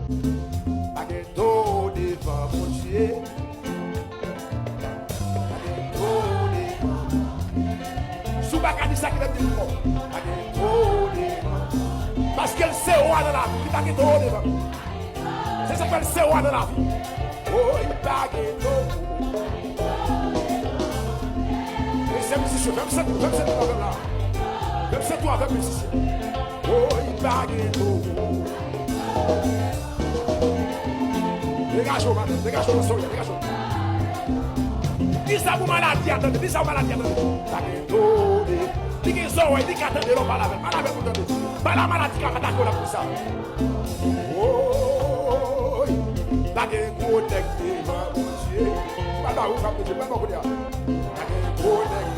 Baguetto devant mon Dieu. Baguetto devant. Sous bagadi ça qui va dire quoi? Baguetto devant. Parce qu'elle sait où dans la vie. Baguetto devant. C'est ça qu'elle sait où dans la vie. Oh, il baguetto. Et c'est musicien. Même c'est toi avec là. Même c'est toi avec musicien. Oh, il baguetto. Dégage-moi, madame, dégage-moi, sorry, dégage-moi. Dis ça pour maladie, attendez, dis ça pour maladie, attendez. Dis qu'ils sont, dis qu'ils attendent, l'on parle avec, pas la maladie qui a attaqué là pour ça. Oh, baguetto, connecté, ma bouche. Pas là où ça peut, pas là où ça peut. Baguetto, connecté.